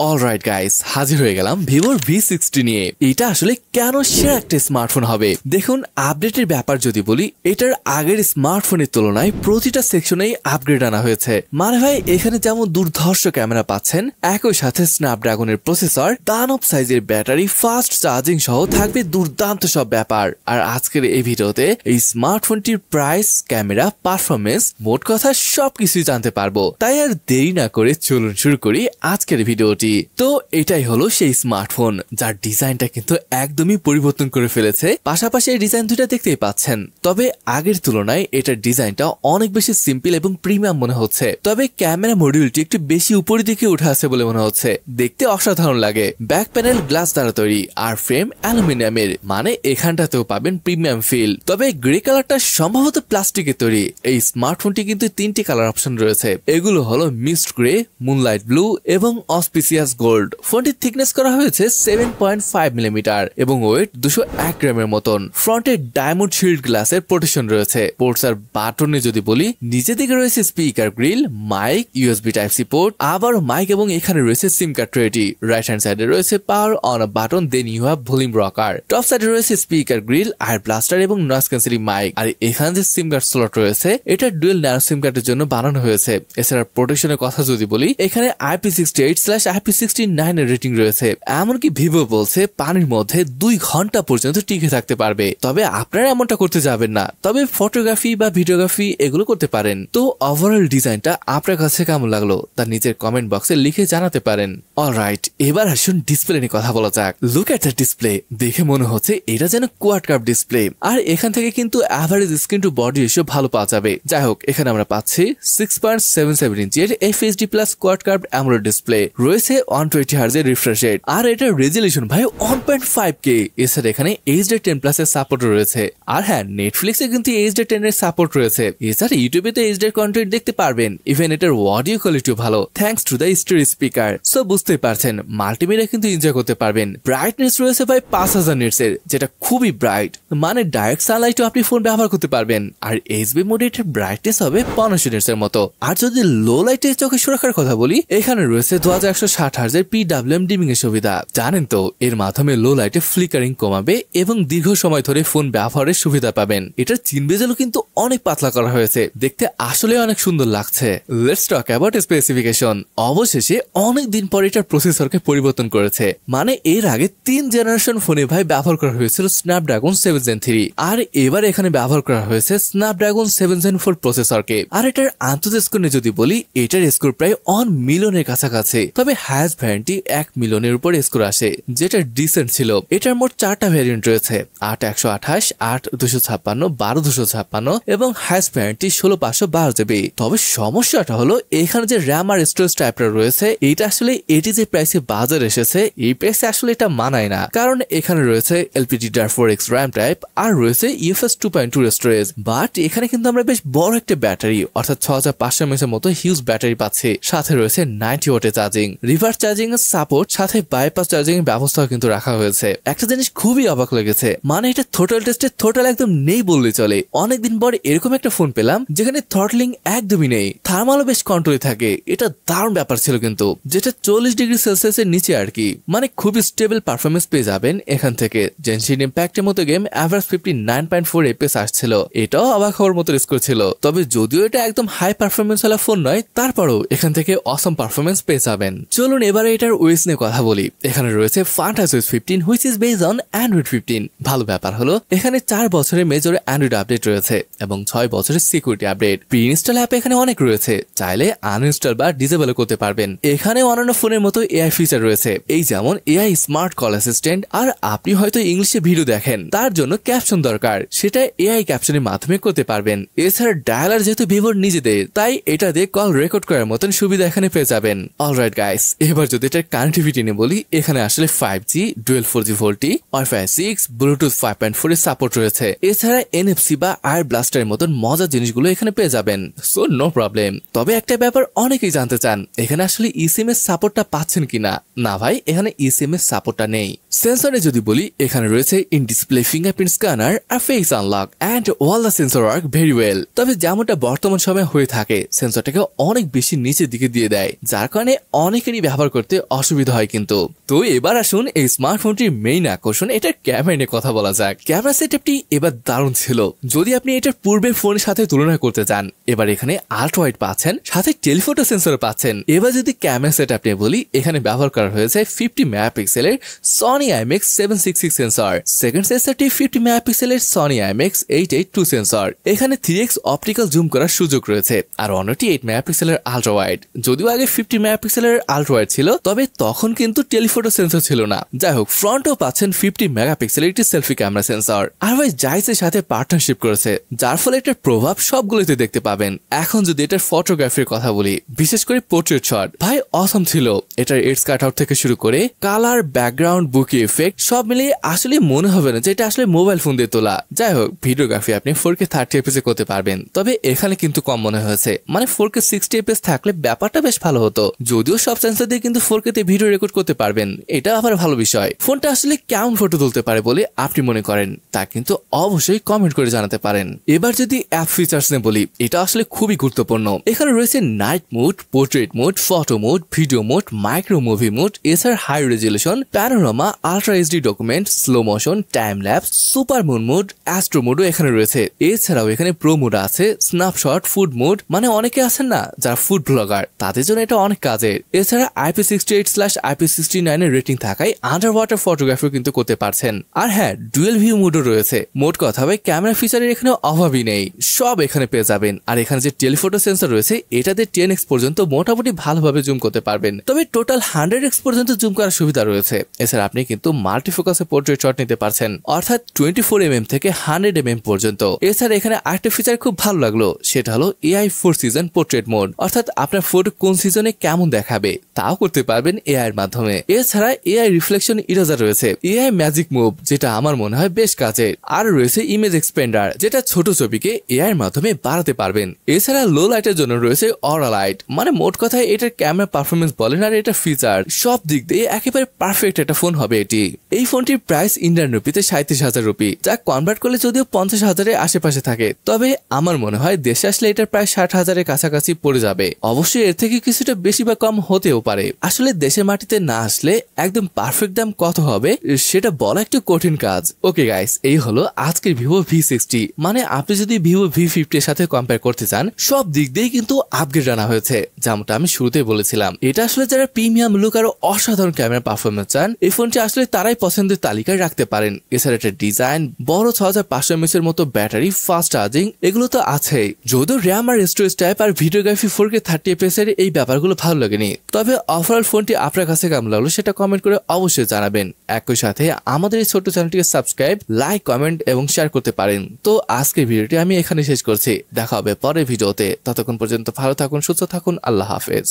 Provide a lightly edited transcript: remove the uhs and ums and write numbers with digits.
Alright guys, হাজির হয়ে গেলাম ভিভোর V60 নিয়ে। এটা আসলে কেন সেরা একটা স্মার্টফোন হবে? দেখুন, আপডেটের ব্যাপার যদি বলি, এটার আগের স্মার্টফোনের তুলনায় প্রতিটা সেকশনেই আপগ্রেড আনা হয়েছে। মানে ভাই, এখানে যেমন দুর্ধর্ষ ক্যামেরা পাচ্ছেন, একই সাথে স্ন্যাপড্রাগনের প্রসেসর, দানব সাইজের ব্যাটারি, ফাস্ট চার্জিং সহ থাকবে দুর্দান্ত সব ব্যাপার। আর আজকের এই ভিডিওতে এই স্মার্টফোনটির প্রাইস, ক্যামেরা, পারফরমেন্স, মোট কথা সবকিছুই জানতে পারবো। তাই আর দেরি না করে চলুন শুরু করি আজকের ভিডিওটি। তো এটাই হলো সেই স্মার্টফোন যার ডিজাইনটা কিন্তু একদমই পরিবর্তন করে ফেলেছে। পাশাপাশি এই ডিজাইন দুটা দেখতেই পাচ্ছেন, তবে আগের তুলনায় এটার ডিজাইনটা অনেক বেশি সিম্পল এবং প্রিমিয়াম মনে হচ্ছে। তবে ক্যামেরা মডিউলটি একটু বেশি উপরের দিকে উঠে আসে বলে মনে হচ্ছে, দেখতে অসাধারণ লাগে। ব্যাক প্যানেল গ্লাস দ্বারা তৈরি আর ফ্রেম অ্যালুমিনিয়ামের, মানে এখানটাতেও পাবেন প্রিমিয়াম ফিল। তবে গ্রে কালারটা সম্ভবত প্লাস্টিকের তৈরি। এই স্মার্টফোনটি কিন্তু তিনটি কালার অপশন রয়েছে, এগুলো হলো মিক্সড গ্রে, মুনলাইট ব্লু এবং অসপিসিয়াস গোল্ড। ফোনটির থিকনেস করা হয়েছে 7.5 মিলিমিটার এবং ওয়েট 201 গ্রামের মতন। ফ্রন্টে ডায়মন্ড শিল্ড গ্লাসের প্রোটেকশন রয়েছে। পোর্টস আর বাটনে যদি বলি, নিচের দিকে রয়েছে speaker grill, mic, USB type C port, আবার মাইক এবং এখানে রয়েছে সিম কার্ড ট্রেটি। রাইট হ্যান্ড সাইডে রয়েছে power on button, then you have volume rocker. Top সাইডে রয়েছে স্পিকার গ্রিল, আর ব্লাস্টার এবং নয়েজ ক্যান্সেলিং মাইক। আর এখানে যে সিম কার্ড স্লট রয়েছে, এটা ডুয়েল ন্যানো সিম কার্ডের জন্য বানানো হয়েছে। এছাড়া প্রোটেকশনের কথা যদি বলি, এখানে IP68/IP69 এর রেটিং রয়েছে। এমনকি ভিভো বলছে পানির মধ্যে 2 ঘন্টা পর্যন্ত টিকে থাকতে পারবে। তবে আপনারা এমনটা করতে যাবেন না, তবে ফটোগ্রাফি বা ভিডিওগ্রাফি এগুলো করতে পারেন। তো ওভারঅল ডিজাইনটা আপনার কাছে কেমন লাগলো তা নিচের কমেন্ট বক্সে লিখে জানাতে পারেন। অলরাইট, এবার আসুন ডিসপ্লে নিয়ে কথা বলা যাক। লুক এট দ্য ডিসপ্লে, দেখে মনে হচ্ছে এটা যেন কোয়াড কার্ভ ডিসপ্লে। আর এখান থেকে কিন্তু average screen to body ratio ভালো পাওয়া যাবে। যাই হোক, এখানে আমরা পাচ্ছি 6.77 ইঞ্চের FHD+ quad curve AMOLED display, রয়েছে 120 হার্জ এর রিফ্রেশ রেট, আর এটার রেজলিউশন ভাই 1.5K। এছাড়া এখানে HD10+ এর সাপোর্ট রয়েছে। আর হ্যাঁ, নেটফ্লিক্সে কিন্তু HD10 এর সাপোর্ট রয়েছে। এছাড়া ইউটিউবে তো HD কন্টেন্ট দেখতে পারবেন। ইভেন এটার অডিও কোয়ালিটিও ভালো, thanks to the stereo speaker. So বুঝতেই পারছেন, মাল্টিমিডিয়া কিন্তু এনজয় করতে পারবেন। ব্রাইটনেস রয়েছে ভাই 5000 নিটস এর, যেটা খুবই ব্রাইট, মানে ডাইরেক্ট সানলাইটও আপনি ফোন ব্যবহার করতে পারবেন। আর HB মোডে এটার ব্রাইটনেস হবে 1500 নিটস এর মতো। আর যদি লো লাইটে চোখে সুরক্ষার কথা বলি, এখানে রয়েছে 2160 হার্জের PWM ডিমিং এর সুবিধা। জানেন তো, এর মাধ্যমে লো লাইটে ফ্লিকারিং কমাবে এবং দীর্ঘ সময় ধরে ফোন ব্যবহারের সুবিধা পাবেন। এটার চিন বেজেলও কিন্তু অনেক পাতলা করা হয়েছে, দেখতে আসলে অনেক সুন্দর লাগছে। Let's talk about specification. অবশেষে অনেক দিন পর এটার প্রসেসরকে পরিবর্তন করেছে। মানে এর আগে 3 জেনারেশন ফোনে ভাই ব্যবহার করা হয়েছিল স্ন্যাপড্রাগন 7 Gen 3, আর এবার এখানে ব্যবহার করা হয়েছে স্ন্যাপড্রাগন 7 Gen 4 প্রসেসরকে। আর এটার আন্তর্জাতিক স্কোর যদি বলি, এটার স্কোর প্রায় 1 মিলিয়নের কাছাকাছি। তবে হাইয়েস্ট ভ্যারিয়েন্টটি 1 মিলিয়নের উপর স্কোর আসে, যেটা ডিসেন্ট ছিল। এটার মোট 4টা ভ্যারিয়েন্ট রয়েছে, 8128, 8256, 12256 এবং হাইয়েস্ট ভ্যারিয়েন্টটি 16512 GB। তবে সমস্যাটা হলো, এখানে যে র্যাম আর স্টোরেজ টাইপটা রয়েছে, এটা আসলে এটি যে প্রাইসে বাজারে এসেছে, এই প্রাইসে আসলে এটা মানায় না। কারণ এখানে রয়েছে LPDDR4X র্যাম টাইপ, আর রয়েছে UFS 2.2 স্টোরেজ। বাট এখানে কিন্তু আমরা বেশ বড় একটা ব্যাটারি, অর্থাৎ 6500 mAh এর মতো হিউজ ব্যাটারি পাচ্ছি। সাথে রয়েছে 90 ওয়াটের চার্জিং, রিভার্স চার্জিং এর সাপোর্ট, সাথে বাইপাস চার্জিং এর ব্যবস্থাও কিন্তু রাখা হয়েছে। একটা জিনিস খুবই অবাক লেগেছে, মানে এটা থ্রোটল টেস্টে থ্রোটল একদম নেই বললেই চলে। অনেকদিন পর এরকম একটা ফোন পেলাম যেখানে থ্রটলিং একদমই নেই, থার্মালও বেশ কন্ট্রোলে থাকে। এটা দারুণ ব্যাপার ছিল কিন্তু, যেটা 40 ডিগ্রি সেলসিয়াস এর নিচে আর কি। মানে খুবই স্টেবল পারফরমেন্স পেয়ে যাবেন এখান থেকে। জেনশিন ইম্প্যাক্টের মতো গেম অ্যাভারেজ 59.4 FPS আসছিল, এটাও অবাক হওয়ার মতো স্কোর ছিল। তবে যদিও এটা একদম হাই পারফরমেন্স ওয়ালা ফোন নয়, তারপরও এখান থেকে অসম পারফরমেন্স পেয়ে যাবেন। চলুন এবারে এটার ওএস নিয়ে কথা বলি। এখানে রয়েছে FunTouchOS 15, which is based on Android 15। ভালো ব্যাপার হলো, এখানে 4 বছরের মেজর অ্যান্ড্রয়েড আপডেট রয়েছে এবং 6 বছরের security update. Pre install app এখানে অনেক রয়েছে, চাইলে আনইনস্টল বা ডিসেবল করতে পারবেন। এখানে অন্যান্য ফোনের মতো এআই ফিচার রয়েছে, এই যেমন এআই স্মার্ট কল অ্যাসিস্ট্যান্ট। আর আপনি হয়তো ইংলিশে ভিডিও দেখেন, তার জন্য ক্যাপশন দরকার, সেটা এআই ক্যাপশনের মাধ্যমে করতে পারবেন। এছাড়া ডায়ালার যেহেতু ভিভোর নিজেদের, তাই এটা দিয়ে কল রেকর্ড করার মতন সুবিধা এখানে পেয়ে যাবেন। অলরাইট গাইস, এবার যদি এটার কানেক্টিভিটি নিয়ে বলি, এখানে আসলে 5G, dual 4G VoLTE, Wi-Fi 6, Bluetooth 5.4 এর সাপোর্ট রয়েছে। এছাড়া NFC বা আয়ার ব্লাস্টারের মতন মজার জিনিসগুলো এখানে পেয়ে যাবেন। So no problem. তবে একটা ব্যাপার অনেকেই জানতে চান, এখানে আসলে eSIM এর সাপোর্টটা পাচ্ছেন কিনা। না ভাই, এখানে eSIM এর সাপোর্টটা নেই। সেন্সরে যদি বলি, এখানে রয়েছে ইন ডিসপ্লে ফিঙ্গারপ্রিন্ট স্ক্যানার আর face unlock and all the sensor work very well. তবে যেমনটা বর্তমান সময়ে হয়ে থাকে, সেন্সরটাকে অনেক বেশি নিচের দিকে দিয়ে দেয়, যার কারণে অনেকেরই ব্যবহার করতে অসুবিধা হয় কিন্তু। তো এবার আসুন এই স্মার্টফোনটির মেইন আকর্ষণ এটার ক্যামেরা নিয়ে কথা বলা যাক। ক্যামেরা সেটআপটি এবার দারুণ ছিল। যদি আপনি এটার পূর্বের ফোনের সাথে তুলনা করতে চান, এবার এখানে আল্ট্রা ওয়াইড পাচ্ছেন, সাথে টেলিফোটো সেন্সর পাচ্ছেন। এবার যদি ক্যামেরা সেটআপ নিয়ে বলি, এখানে ব্যবহার করা হয়েছে 50 মেগাপিক্সেলের সনি IMX 766 সেন্সর। সেকেন্ড সেন্সরটি 50 মেগাপিক্সেলের সনি IMX 882 সেন্সর। এখানে 3x অপটিক্যাল জুম করার সুযোগ রয়েছে, আর অন্যটি 8 মেগাপিক্সেলের আল্ট্রা ওয়াইড। যদিও আগে 50 মেগাপিক্সেলের আল্ট্রা ওয়াইড ছিল, তবে তখন কিন্তু টেলিফোটো সেন্সর ছিল না। যাই হোক, ফ্রন্টও পাচ্ছেন 50 মেগাপিক্সেলের একটি সেলফি ক্যামেরা সেন্সর। আর ভাই জাইসের সাথে পার্টনারশিপ করেছে, যার ফলে এটার প্রভাব সবগুলোতে দেখতে পাবেন। এখন যদি এটার ফটোগ্রাফির কথা বলি, বিশেষ করে পোর্ট্রেট শট, ভাই অসম ছিল। এটার এডস কাট আউট থেকে শুরু করে কালার, ব্যাকগ্রাউন্ড, বুকি এফেক্ট সব মিলিয়ে আসলে মনে হবে না যে এটা আসলে মোবাইল ফোন দিয়ে তোলা। যাই হোক, ভিডিওগ্রাফি আপনি 4K 30 fps করতে পারবেন, তবে এখানে কিন্তু কম মনে হয়েছে। মানে 4K 60 fps থাকলে ব্যাপারটা বেশ ভালো হতো। যদিও সব সেন্সর দিয়ে কিন্তু 4K তে ভিডিও রেকর্ড করতে পারবেন, এটা আবার ভালো বিষয়। ফোনটা আসলে কেমন ফটো তুলতে পারে বলে আপনি মনে করেন, তা কিন্তু অবশ্যই কমেন্ট করে জানাতে পারেন। এবার যদি অ্যাপ ফিচার্স নিয়ে বলি, এটা আসলে খুবই গুরুত্বপূর্ণ। এখানে রয়েছে night mode, portrait mode, photo mode, video mode, micro movie mode, এছাড়া high resolution, panorama, ultra HD document, slow motion, time lapse, super moon mode, astro মোডও এখানে রয়েছে। এছাড়াও এখানে প্রো মোড আছে, স্ন্যাপশট, ফুড মোড, মানে অনেকে আছেন না যারা ফুড ব্লগার, তাদের জন্য এটা অনেক কাজের। এছাড়া IP68/IP69 এর রেটিং থাকায় আন্ডার ওয়াটার ফটোগ্রাফি কিন্তু করতে পারছেন। আর হ্যাঁ, ডুয়েল ভিউ মোডও রয়েছে। মোট কথা হবে, ক্যামেরা ফিচারের এখানে অভাবই নেই, সব এখানে পেয়ে যাবেন। আর এখানে যে টেলিফোটো সেন্সর রয়েছে, এটাতে 10x পর্যন্ত মোটামুটি ভালোভাবে জুম করতে পারবেন, তবে টোটাল 100x পর্যন্ত জুম করার সুবিধা রয়েছে। এছাড়া আপনি কিন্তু মাল্টিফোকাসে পোর্ট্রেট শট নিতে পারছেন, অর্থাৎ 24mm থেকে 100mm পর্যন্ত। এছাড়া এখানে আরেকটা ফিচার খুব ভালো লাগলো, সেটা হলো AI 4 সিজন পোর্ট্রেট মোড, অর্থাৎ আপনার ফটো কোন সিজনে কেমন দেখাবে তাও করতে পারবেন AI এর মাধ্যমে। এছাড়া AI রিফ্লেকশন ইরেজার রয়েছে, AI ম্যাজিক মুভ, যেটা আমার মনে হয় বেশ কাজের। আর রয়েছে ইমেজ এক্সপেন্ডার, যেটা ছোট ছবিকে AI এর মাধ্যমে বাড়াতে পারবেন। এছাড়া লো লাইটের জন্য রয়েছে অরা লাইট। মানে মোট কথায় এটার ক্যামেরা পারফরমেন্স বলেন আর এটা ফিচার সব দিক দিয়ে একেবারে পারফেক্ট একটা ফোন হবে এটি। এই ফোনটির প্রাইস ইন্ডিয়ান রুপিতে 37,000 রুপি, যা কনভার্ট করলে যদিও 50,000-এর আশেপাশে থাকে, তবে আমার মনে হয় দেশে আসলে এটার প্রায় 60,000-এর কাছাকাছি পড়ে যাবে। অবশ্যই এর থেকে কিছুটা বেশি বা কম হতেও পারে। আসলে দেশের মাটিতে না আসলে একদম পারফেক্ট দাম কত হবে সেটা বলা একটু কঠিন কাজ। ওকে গাইস, এই হলো আজকের ভিভো V60। মানে আপনি যদি ভিভো V50 এর সাথে কম্পেয়ার করতে চান, সব দিক দিয়ে কিন্তু আপগ্রেড আনা হয়েছে। যেমনটা আমি শুরুতেই বলেছিলাম, এটা আসলে যারা প্রিমিয়াম লুক আর অসাধারণ ক্যামেরা পারফরমেন্স চান, এই ফোনটি আসলে তারাই পছন্দের তালিকায় রাখতে পারেন। এছাড়া এটা ডিজাইন, বড় 6500 mAh এর মতো ব্যাটারি, ফাস্ট চার্জিং, এগুলো তো আছেই। যদিও র্যাম আর স্টোরেজ টাইপ আর ভিডিওগ্রাফি 4K 30 fps এর এই ব্যাপারগুলো ভালো লাগেনি, তবে ওভারঅল ফোনটি আপনার কাছে কেমন লাগলো সেটা কমেন্ট করে অবশ্যই জানাবেন। একই সাথে আমাদের এই ছোট্ট চ্যানেলটিকে সাবস্ক্রাইব, লাইক, কমেন্ট এবং শেয়ার করতে পারেন। তো আজকের ভিডিওটি আমি এখানে শেষ করছি, দেখা হবে পরের ভিডিওতে। ততক্ষণ পর্যন্ত ভালো থাকুন, সুস্থ থাকুন, আল্লাহ হাফেজ।